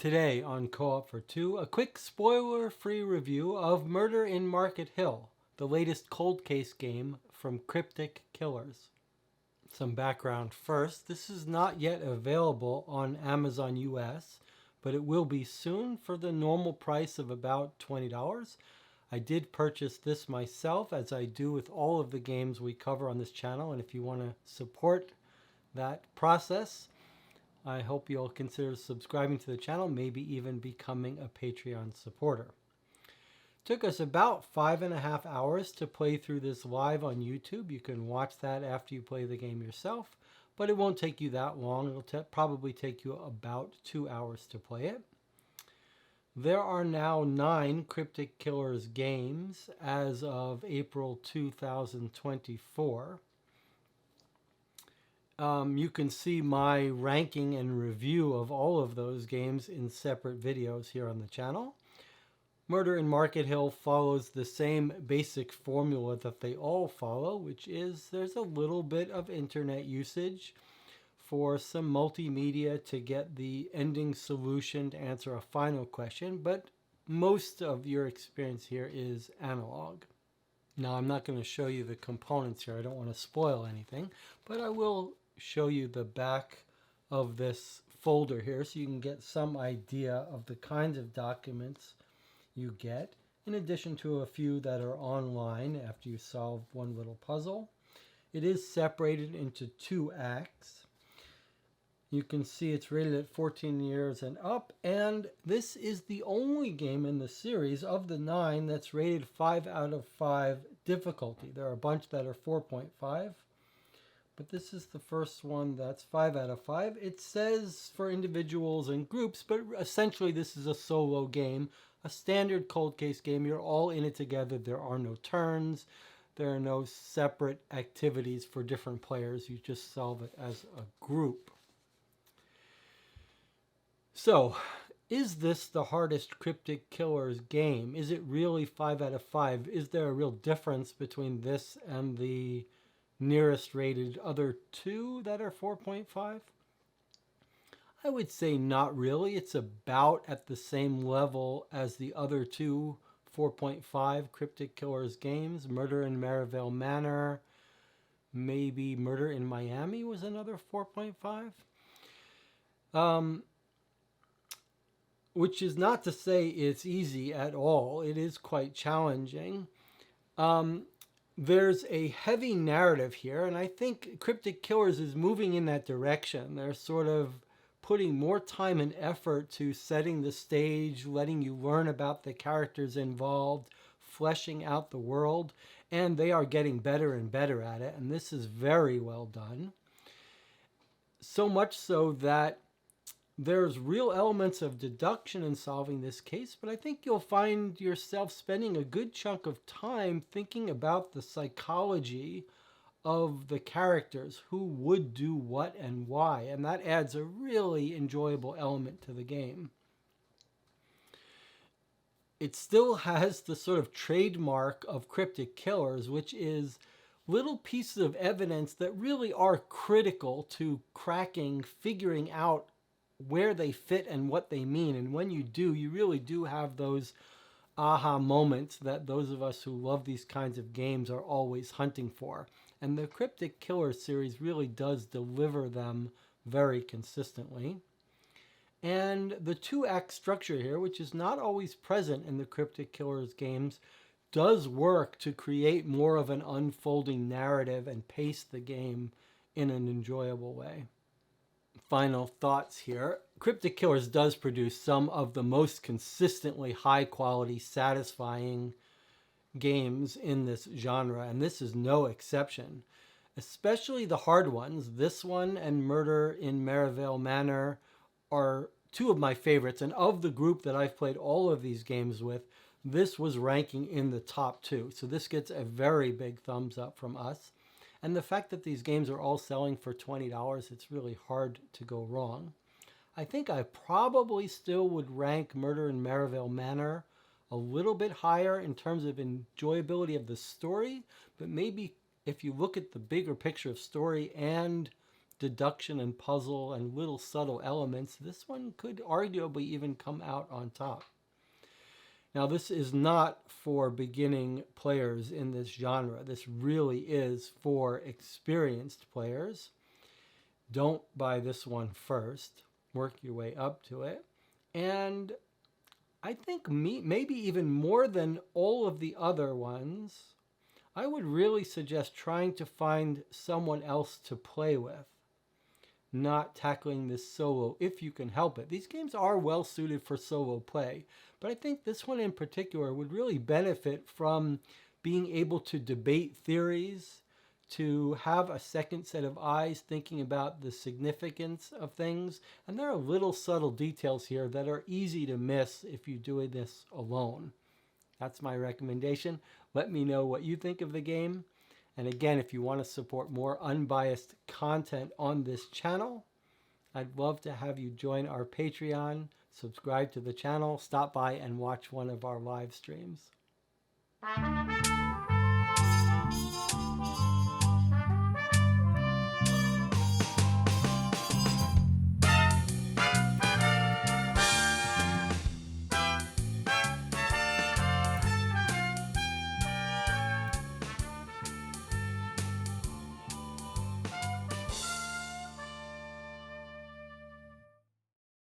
Today on Co-op for Two, a quick spoiler-free review of Murder in Market Hill, the latest cold case game from Cryptic Killers. Some background first, this is not yet available on Amazon US, but it will be soon for the normal price of about $20. I did purchase this myself, as I do with all of the games we cover on this channel, and if you want to support that process, I hope you'll consider subscribing to the channel, maybe even becoming a Patreon supporter. Took us about 5.5 hours to play through this live on YouTube. You can watch that after you play the game yourself, but it won't take you that long. It'll probably take you about 2 hours to play it. There are now 9 Cryptic Killers games as of April 2024. You can see my ranking and review of all of those games in separate videos here on the channel. Murder in Market Hill follows the same basic formula that they all follow, which is there's a little bit of internet usage for some multimedia to get the ending solution to answer a final question, but most of your experience here is analog. Now, I'm not going to show you the components here. I don't want to spoil anything, but I will show you the back of this folder here so you can get some idea of the kinds of documents you get, in addition to a few that are online after you solve one little puzzle. It is separated into 2 acts. You can see it's rated at 14 years and up, and this is the only game in the series of the 9 that's rated 5 out of 5 difficulty. There are a bunch that are 4.5. but this is the first one that's 5 out of 5. It says for individuals and groups, but essentially this is a solo game, a standard cold case game. You're all in it together. There are no turns. There are no separate activities for different players. You just solve it as a group. So, is this the hardest Cryptic Killers game? Is it really 5 out of 5? Is there a real difference between this and the nearest rated other 2 that are 4.5? I would say not really. It's about at the same level as the other 2 4.5 Cryptic Killers games. Murder in Maryvale Manor, maybe Murder in Miami was another 4.5. Which is not to say it's easy at all. It is quite challenging. There's a heavy narrative here, and I think Cryptic Killers is moving in that direction. They're sort of putting more time and effort to setting the stage, letting you learn about the characters involved, fleshing out the world, and they are getting better and better at it, and this is very well done. So much so that there's real elements of deduction in solving this case, but I think you'll find yourself spending a good chunk of time thinking about the psychology of the characters, who would do what and why, and that adds a really enjoyable element to the game. It still has the sort of trademark of Cryptic Killers, which is little pieces of evidence that really are critical to cracking, figuring out where they fit and what they mean. And when you do, you really do have those aha moments that those of us who love these kinds of games are always hunting for. And the Cryptic Killer series really does deliver them very consistently. And the 2-act structure here, which is not always present in the Cryptic Killers games, does work to create more of an unfolding narrative and pace the game in an enjoyable way. Final thoughts here. Cryptic Killers does produce some of the most consistently high quality, satisfying games in this genre, and this is no exception. Especially the hard ones. This one and Murder in Maryvale Manor are 2 of my favorites, and of the group that I've played all of these games with, this was ranking in the top 2. So this gets a very big thumbs up from us. And the fact that these games are all selling for $20, it's really hard to go wrong. I think I probably still would rank Murder in Maryvale Manor a little bit higher in terms of enjoyability of the story, but maybe if you look at the bigger picture of story and deduction and puzzle and little subtle elements, this one could arguably even come out on top. Now, this is not for beginning players in this genre. This really is for experienced players. Don't buy this one first. Work your way up to it. And I think maybe even more than all of the other ones, I would really suggest trying to find someone else to play with, not tackling this solo if you can help it. These games are well suited for solo play, but I think this one in particular would really benefit from being able to debate theories, to have a second set of eyes thinking about the significance of things. And there are little subtle details here that are easy to miss if you're doing this alone. That's my recommendation. Let me know what you think of the game. And again, if you want to support more unbiased content on this channel, I'd love to have you join our Patreon, subscribe to the channel, stop by and watch one of our live streams.